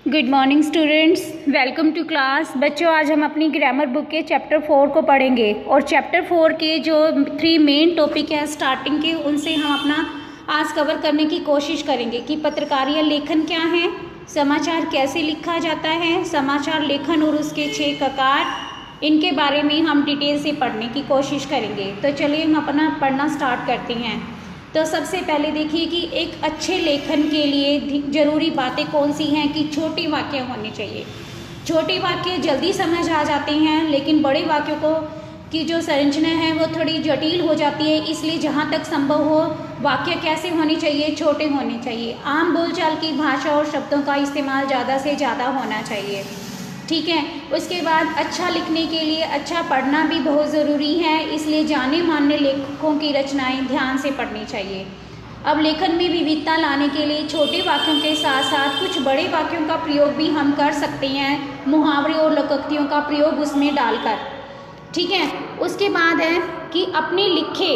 Good morning students, welcome to class. बच्चों, आज हम अपनी ग्रामर बुक के चैप्टर 4 को पढ़ेंगे और चैप्टर 4 के जो 3 मेन टॉपिक हैं स्टार्टिंग के, उनसे हम अपना आज कवर करने की कोशिश करेंगे कि पत्रकारिता लेखन क्या है, समाचार कैसे लिखा जाता है, समाचार लेखन और उसके 6 प्रकार, इनके बारे में हम डिटेल से पढ़ने की कोशिश करेंगे। तो चलिए हम अपना पढ़ना स्टार्ट करते हैं। तो सबसे पहले देखिए कि एक अच्छे लेखन के लिए ज़रूरी बातें कौन सी हैं कि छोटे वाक्य होने चाहिए। छोटे वाक्य जल्दी समझ आ जाते हैं, लेकिन बड़े वाक्यों को की जो संरचना है वो थोड़ी जटिल हो जाती है। इसलिए जहाँ तक संभव हो वाक्य कैसे होने चाहिए, छोटे होने चाहिए। आम बोलचाल की भाषा और शब्दों का इस्तेमाल ज़्यादा से ज़्यादा होना चाहिए, ठीक है। उसके बाद अच्छा लिखने के लिए अच्छा पढ़ना भी बहुत ज़रूरी है, इसलिए जाने माने लेखकों की रचनाएं ध्यान से पढ़नी चाहिए। अब लेखन में विविधता लाने के लिए छोटे वाक्यों के साथ साथ कुछ बड़े वाक्यों का प्रयोग भी हम कर सकते हैं, मुहावरे और लोकोक्तियों का प्रयोग उसमें डालकर, ठीक है। उसके बाद है कि अपने लिखे,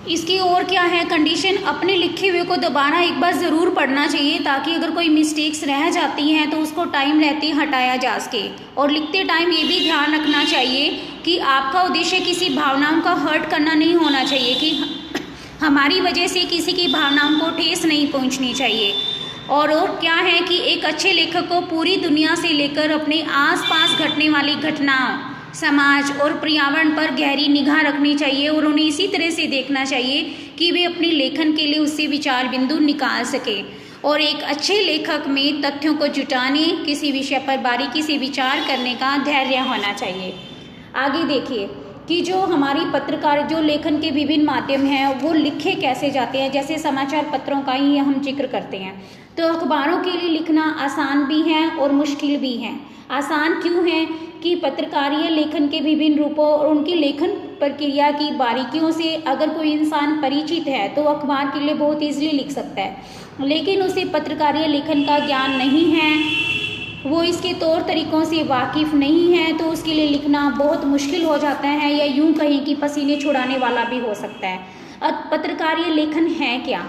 इसकी और क्या है कंडीशन, अपने लिखे हुए को दोबारा एक बार ज़रूर पढ़ना चाहिए, ताकि अगर कोई मिस्टेक्स रह जाती हैं तो उसको टाइम रहते हटाया जा सके। और लिखते टाइम ये भी ध्यान रखना चाहिए कि आपका उद्देश्य किसी भावनाओं का हर्ट करना नहीं होना चाहिए, कि हमारी वजह से किसी की भावनाओं को ठेस नहीं पहुंचनी चाहिए। और क्या है कि एक अच्छे लेखक को पूरी दुनिया से लेकर अपने आसपास घटने वाली घटनाओं, समाज और पर्यावरण पर गहरी निगाह रखनी चाहिए और उन्हें इसी तरह से देखना चाहिए कि वे अपने लेखन के लिए उससे विचार बिंदु निकाल सके। और एक अच्छे लेखक में तथ्यों को जुटाने, किसी विषय पर बारीकी से विचार करने का धैर्य होना चाहिए। आगे देखिए कि जो हमारी पत्रकार जो लेखन के विभिन्न माध्यम हैं वो लिखे कैसे जाते हैं। जैसे समाचार पत्रों का ही हम जिक्र करते हैं, तो अखबारों के लिए लिखना आसान भी है और मुश्किल भी है। आसान क्यों है कि पत्रकारिता लेखन के विभिन्न रूपों और उनकी लेखन प्रक्रिया की बारीकियों से अगर कोई इंसान परिचित है तो अखबार के लिए बहुत ईजिली लिख सकता है, लेकिन उसे पत्रकारिता लेखन का ज्ञान नहीं है, वो इसके तौर तरीकों से वाकिफ़ नहीं है, तो उसके लिए लिखना बहुत मुश्किल हो जाता है, या यूं कहें कि पसीने छुड़ाने वाला भी हो सकता है। अब पत्रकारिता लेखन है क्या,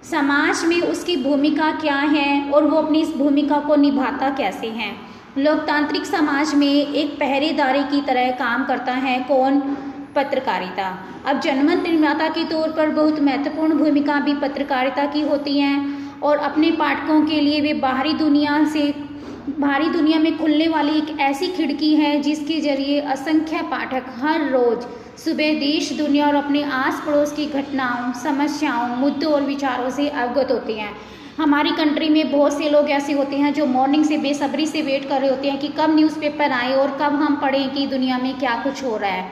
समाज में उसकी भूमिका क्या है और वो अपनी इस भूमिका को निभाता कैसे है। लोकतांत्रिक समाज में एक पहरेदारी की तरह काम करता है कौन, पत्रकारिता। अब जनमत निर्माता के तौर पर बहुत महत्वपूर्ण भूमिका भी पत्रकारिता की होती है, और अपने पाठकों के लिए वे बाहरी दुनिया में खुलने वाली एक ऐसी खिड़की है जिसके जरिए असंख्य पाठक हर रोज सुबह देश दुनिया और अपने आस पड़ोस की घटनाओं, समस्याओं, मुद्दों और विचारों से अवगत होते हैं। हमारी कंट्री में बहुत से लोग ऐसे होते हैं जो मॉर्निंग से बेसब्री से वेट कर रहे होते हैं कि कब न्यूज़पेपर आए और कब हम पढ़ें कि दुनिया में क्या कुछ हो रहा है।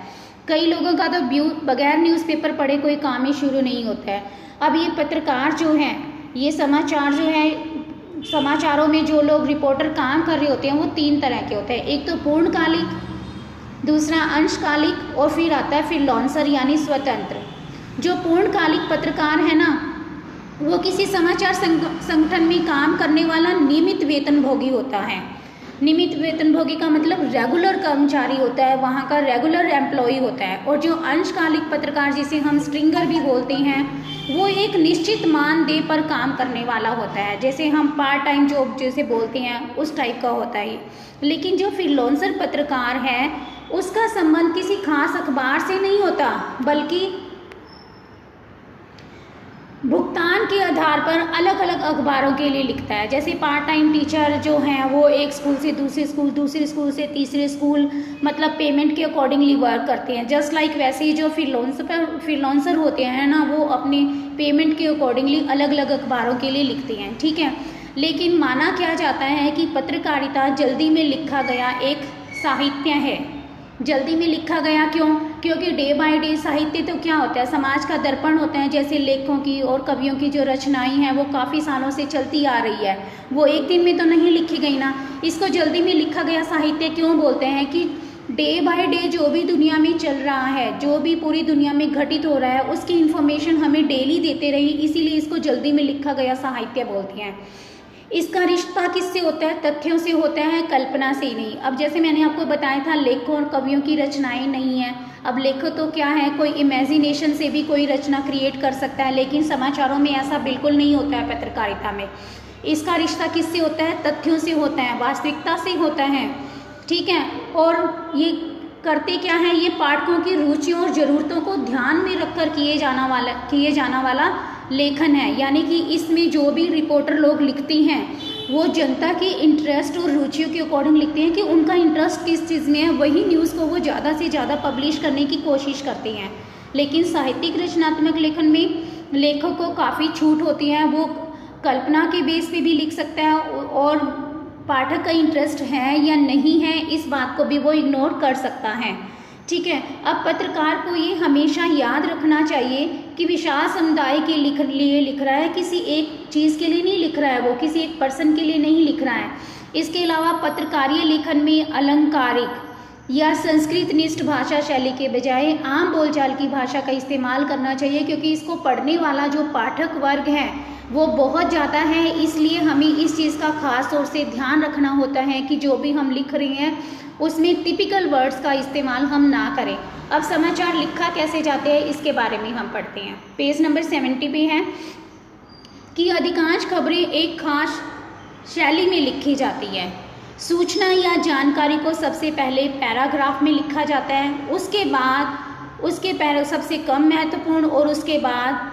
कई लोगों का तो बगैर न्यूज़पेपर पढ़े कोई काम ही शुरू नहीं होता है। अब ये पत्रकार जो हैं, ये समाचार जो है, समाचारों में जो लोग रिपोर्टर काम कर रहे होते हैं वो 3 तरह के होते हैं। एक तो पूर्णकालिक, दूसरा अंशकालिक, और फिर आता है फ्रीलांसर यानी स्वतंत्र। जो पूर्णकालिक पत्रकार है ना, वो किसी समाचार संगठन में काम करने वाला नियमित वेतनभोगी होता है। नियमित वेतनभोगी का मतलब रेगुलर कर्मचारी होता है, वहाँ का रेगुलर एम्प्लॉय होता है। और जो अंशकालिक पत्रकार, जिसे हम स्ट्रिंगर भी बोलते हैं, वो एक निश्चित मानदेय पर काम करने वाला होता है, जैसे हम पार्ट टाइम जॉब जैसे बोलते हैं उस टाइप का होता है। लेकिन जो फ्रीलांसर पत्रकार है उसका संबंध किसी खास अखबार से नहीं होता, बल्कि भुगतान के आधार पर अलग अलग अखबारों के लिए लिखता है। जैसे पार्ट टाइम टीचर जो हैं वो एक स्कूल से दूसरे स्कूल, दूसरे स्कूल से तीसरे स्कूल, मतलब पेमेंट के अकॉर्डिंगली वर्क करते हैं। जस्ट लाइक वैसे ही जो फ्रीलांसर होते हैं ना, वो अपने पेमेंट के अकॉर्डिंगली अलग अलग अखबारों के लिए लिखते हैं, ठीक है। लेकिन माना क्या जाता है कि पत्रकारिता जल्दी में लिखा गया एक साहित्य है। जल्दी में लिखा गया क्यों? क्योंकि डे बाय डे साहित्य तो क्या होता है, समाज का दर्पण होता है। जैसे लेखकों की और कवियों की जो रचनाएं हैं वो काफ़ी सालों से चलती आ रही है, वो एक दिन में तो नहीं लिखी गई ना। इसको जल्दी में लिखा गया साहित्य क्यों बोलते हैं कि डे बाय डे जो भी दुनिया में चल रहा है, जो भी पूरी दुनिया में घटित हो रहा है, उसकी इन्फॉर्मेशन हमें डेली देते रही, इसीलिए इसको जल्दी में लिखा गया साहित्य बोलते हैं। इसका रिश्ता किससे होता है? तथ्यों से होता है, कल्पना से नहीं। अब जैसे मैंने आपको बताया था लेखकों और कवियों की रचनाएं नहीं है। अब लेखक तो क्या है, कोई इमेजिनेशन से भी कोई रचना क्रिएट कर सकता है, लेकिन समाचारों में ऐसा बिल्कुल नहीं होता है, पत्रकारिता में। इसका रिश्ता किससे होता है? तथ्यों से होता है, वास्तविकता से होता है, ठीक है। और ये करते क्या है, ये पाठकों की रुचियों और ज़रूरतों को ध्यान में रखकर किए जाना वाला लेखन है। यानी कि इसमें जो भी रिपोर्टर लोग लिखते हैं वो जनता के इंटरेस्ट और रुचियों के अकॉर्डिंग लिखते हैं कि उनका इंटरेस्ट किस चीज़ में है, वही न्यूज़ को वो ज़्यादा से ज़्यादा पब्लिश करने की कोशिश करते हैं। लेकिन साहित्यिक रचनात्मक लेखन में लेखक को काफ़ी छूट होती है, वो कल्पना के बेस पे भी लिख सकता है और पाठक का इंटरेस्ट है या नहीं है इस बात को भी वो इग्नोर कर सकता है, ठीक है। अब पत्रकार को ये हमेशा याद रखना चाहिए कि विशाल समुदाय के लिए लिख रहा है, किसी एक चीज़ के लिए नहीं लिख रहा है, वो किसी एक पर्सन के लिए नहीं लिख रहा है। इसके अलावा पत्रकारीय लेखन में अलंकारिक या संस्कृतनिष्ठ भाषा शैली के बजाय आम बोलचाल की भाषा का इस्तेमाल करना चाहिए, क्योंकि इसको पढ़ने वाला जो पाठक वर्ग है वो बहुत ज़्यादा है। इसलिए हमें इस चीज़ का खास तौर से ध्यान रखना होता है कि जो भी हम लिख रहे हैं उसमें टिपिकल वर्ड्स का इस्तेमाल हम ना करें। अब समाचार लिखा कैसे जाते हैं इसके बारे में हम पढ़ते हैं। पेज नंबर 70 पे है कि अधिकांश खबरें एक खास शैली में लिखी जाती है। सूचना या जानकारी को सबसे पहले पैराग्राफ में लिखा जाता है, उसके बाद उसके सबसे कम महत्वपूर्ण और उसके बाद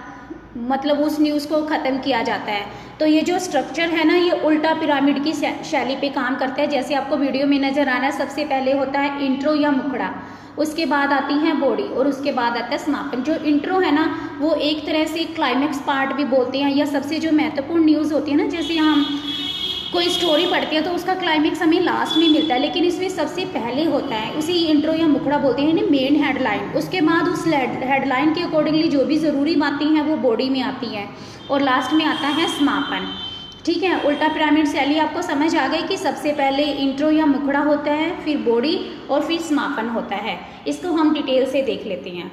मतलब उस न्यूज़ को ख़त्म किया जाता है। तो ये जो स्ट्रक्चर है ना, ये उल्टा पिरामिड की शैली पे काम करता है। जैसे आपको वीडियो में नज़र आ रहा है, सबसे पहले होता है इंट्रो या मुखड़ा, उसके बाद आती है बॉडी और उसके बाद आता है समापन। जो इंट्रो है ना वो एक तरह से क्लाइमेक्स पार्ट भी बोलते हैं, या सबसे जो महत्वपूर्ण न्यूज़ होती है ना, जैसे हम कोई स्टोरी पढ़ते हैं तो उसका क्लाइमेक्स हमें लास्ट में मिलता है, लेकिन इसमें सबसे पहले होता है, उसी इंट्रो या मुखड़ा बोलते हैं ना, मेन हेडलाइन। उसके बाद उस हेडलाइन के अकॉर्डिंगली जो भी ज़रूरी बातें हैं वो बॉडी में आती हैं और लास्ट में आता है समापन, ठीक है। उल्टा पिरामिड शैली आपको समझ आ गई कि सबसे पहले इंट्रो या मुखड़ा होता है, फिर बॉडी और फिर समापन होता है। इसको हम डिटेल से देख लेते हैं।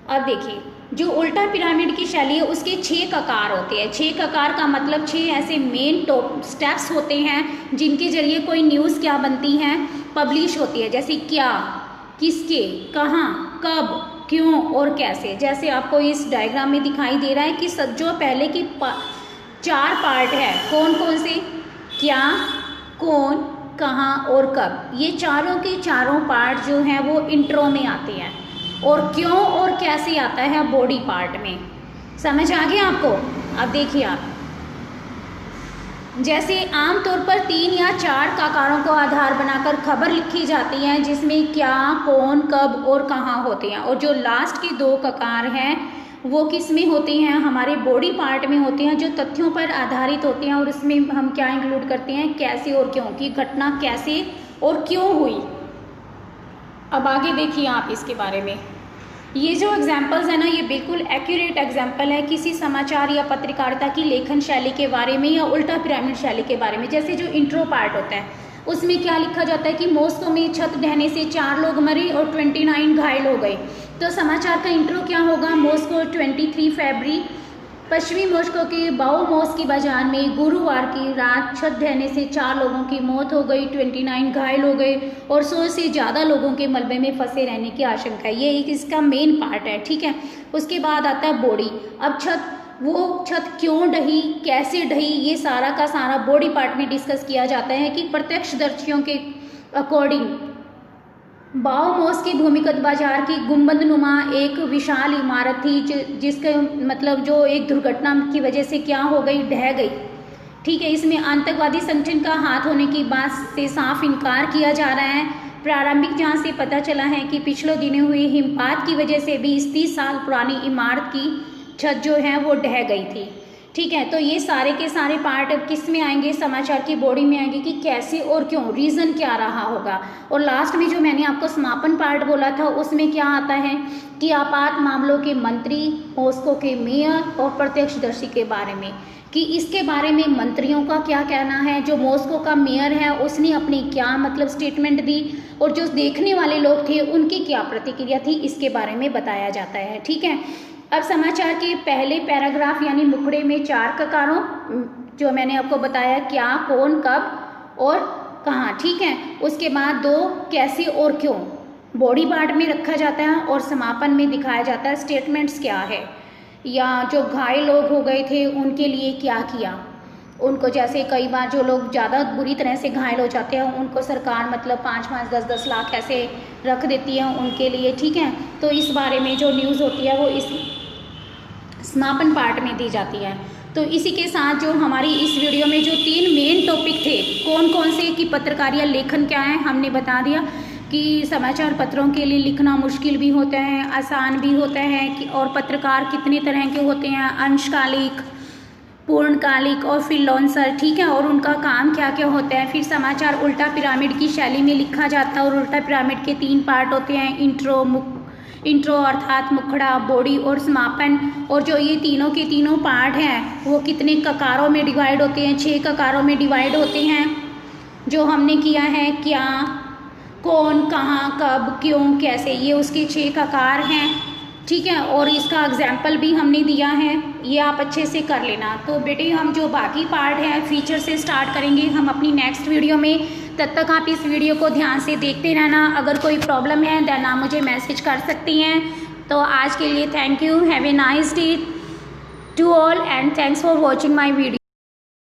अब देखिए, जो उल्टा पिरामिड की शैली है उसके 6 ककार होते हैं। 6 ककार का मतलब 6 ऐसे मेन टॉप स्टेप्स होते हैं जिनके जरिए कोई न्यूज़ क्या बनती है, पब्लिश होती है। जैसे क्या, किसके, कहाँ, कब, क्यों और कैसे। जैसे आपको इस डायग्राम में दिखाई दे रहा है कि जो पहले की 4 पार्ट है, कौन कौन से, क्या, कौन, कहाँ और कब, ये चारों के चारों पार्ट जो हैं वो इंट्रो में आते हैं, और क्यों और कैसे आता है बॉडी पार्ट में। समझ आ गया आपको? अब देखिए आप, जैसे आमतौर पर 3 या 4 ककारों को आधार बनाकर खबर लिखी जाती है, जिसमें क्या, कौन, कब और कहाँ होते हैं, और जो लास्ट के 2 ककार हैं वो किस में होते हैं, हमारे बॉडी पार्ट में होते हैं, जो तथ्यों पर आधारित होते हैं। और इसमें हम क्या इंक्लूड करते हैं, कैसे और क्यों, की घटना कैसे और क्यों हुई। अब आगे देखिए आप इसके बारे में। ये जो एग्जाम्पल्स है ना, ये बिल्कुल एक्यूरेट एग्जाम्पल है किसी समाचार या पत्रकारिता की लेखन शैली के बारे में या उल्टा पिरामिड शैली के बारे में। जैसे जो इंट्रो पार्ट होता है उसमें क्या लिखा जाता है कि मॉस्को में छत ढहने से 4 लोग मरे और 29 घायल हो गए। तो समाचार का इंट्रो क्या होगा, मॉस्को 23 फरवरी, पश्चिमी मॉस्को के बाओमोस्की बाजार में गुरुवार की रात छत ढहने से 4 लोगों की मौत हो गई, 29 घायल हो गए और 100 से ज़्यादा लोगों के मलबे में फंसे रहने की आशंका है। ये एक इसका मेन पार्ट है, ठीक है। उसके बाद आता है बॉडी। अब वो छत क्यों ढही, कैसे ढही, ये सारा का सारा बॉडी पार्ट में डिस्कस किया जाता है कि प्रत्यक्षदर्शियों के अकॉर्डिंग बाओमोस्की भूमिगत बाजार की गुंबदनुमा एक विशाल इमारत थी, जिसके मतलब जो एक दुर्घटना की वजह से क्या हो गई, ढह गई, ठीक है। इसमें आतंकवादी संगठन का हाथ होने की बात से साफ इनकार किया जा रहा है। प्रारंभिक जांच से पता चला है कि पिछले दिनों हुए हिमपात की वजह से भी इस 30 साल पुरानी इमारत की छत जो है वो ढह गई थी, ठीक है। तो ये सारे के सारे पार्ट अब किस में आएंगे, समाचार की बॉडी में आएंगे कि कैसे और क्यों, रीज़न क्या रहा होगा। और लास्ट में जो मैंने आपको समापन पार्ट बोला था उसमें क्या आता है कि आपात मामलों के मंत्री, मॉस्को के मेयर और प्रत्यक्षदर्शी के बारे में, कि इसके बारे में मंत्रियों का क्या कहना है, जो मॉस्को का मेयर है उसने अपनी क्या मतलब स्टेटमेंट दी, और जो देखने वाले लोग थे उनकी क्या प्रतिक्रिया थी, इसके बारे में बताया जाता है, ठीक है। अब समाचार के पहले पैराग्राफ यानी मुखड़े में 4 ककारों, जो मैंने आपको बताया क्या, कौन, कब और कहाँ, ठीक है। उसके बाद 2 कैसे और क्यों बॉडी पार्ट में रखा जाता है और समापन में दिखाया जाता है स्टेटमेंट्स क्या है, या जो घायल लोग हो गए थे उनके लिए क्या किया, उनको जैसे कई बार जो लोग ज़्यादा बुरी तरह से घायल हो जाते हैं उनको सरकार मतलब 5-5, 10-10 लाख ऐसे रख देती है उनके लिए, ठीक है। तो इस बारे में जो न्यूज़ होती है वो इस समापन पार्ट में दी जाती है। तो इसी के साथ जो हमारी इस वीडियो में जो 3 मेन टॉपिक थे, कौन कौन से कि पत्रकारिता लेखन क्या है, हमने बता दिया कि समाचार पत्रों के लिए लिखना मुश्किल भी होता है, आसान भी होता है कि, और पत्रकार कितने तरह के होते हैं, अंशकालिक, पूर्णकालिक और फ्रीलांसर, ठीक है, और उनका काम क्या क्या होता है। फिर समाचार उल्टा पिरामिड की शैली में लिखा जाता है और उल्टा पिरामिड के 3 पार्ट होते हैं, इंट्रो अर्थात मुखड़ा, बॉडी और समापन। और जो ये तीनों के तीनों पार्ट हैं वो कितने ककारों में डिवाइड होते हैं, 6 ककारों में डिवाइड होते हैं। जो हमने किया है क्या, कौन, कहाँ, कब, क्यों, कैसे, ये उसके 6 ककार हैं, ठीक है। और इसका एग्जाम्पल भी हमने दिया है, ये आप अच्छे से कर लेना। तो बेटे हम जो बाकी पार्ट है फीचर से स्टार्ट करेंगे हम अपनी नेक्स्ट वीडियो में। तब तक आप इस वीडियो को ध्यान से देखते रहना। अगर कोई प्रॉब्लम है देन आप मुझे मैसेज कर सकती हैं। तो आज के लिए thank you, have a nice day to all and thanks for watching my video.